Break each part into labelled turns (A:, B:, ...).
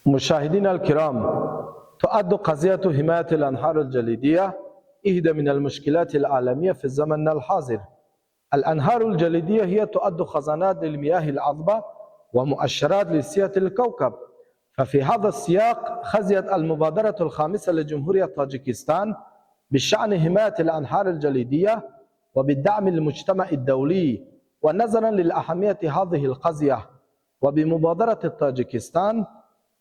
A: مشاهدينا الكرام، تؤد قضية حماية الأنهار الجليدية إحدى من المشكلات العالمية في الزمن الحاضر. الأنهار الجليدية هي تؤد خزانات للمياه العذبة ومؤشرات لصحة الكوكب. ففي هذا السياق خزيت المبادرة الخامسة لجمهورية طاجكستان بشأن حماية الأنهار الجليدية وبالدعم للمجتمع الدولي، ونظرا للأهمية هذه القضية وبمبادرة طاجكستان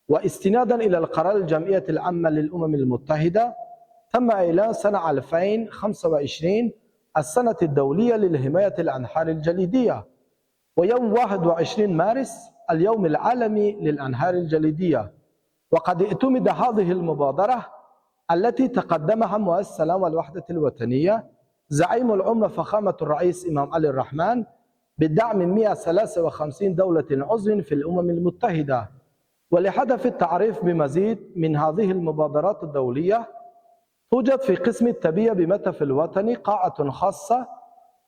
A: واستنادا إلى القرار الجمعية العامة للأمم المتحدة، تم إعلان سنة 2025 السنة الدولية للحماية الأنهار الجليدية، ويوم 21 مارس اليوم العالمي للأنهار الجليدية. وقد اعتمد هذه المبادرة التي تقدمها مؤسس السلام والوحدة الوطنية زعيم الأمة فخامة الرئيس إمام علي الرحمن بدعم 153 دولة عضو في الأمم المتحدة. ولهدف التعريف بمزيد من هذه المبادرات الدولية، توجد في قسم التربية بمتحف الوطني قاعة خاصة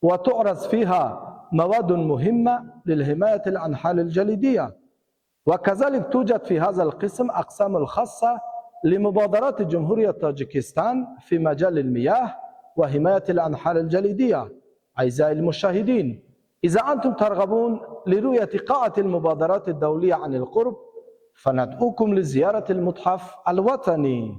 A: وتعرض فيها مواد مهمة للحماية الأنهار الجليدية، وكذلك توجد في هذا القسم أقسام خاصة لمبادرات جمهورية طاجكستان في مجال المياه وحماية الأنهار الجليدية. أعزائي المشاهدين، إذا أنتم ترغبون لرؤية قاعة المبادرات الدولية عن القرب، فندعوكم لزيارة المتحف الوطني.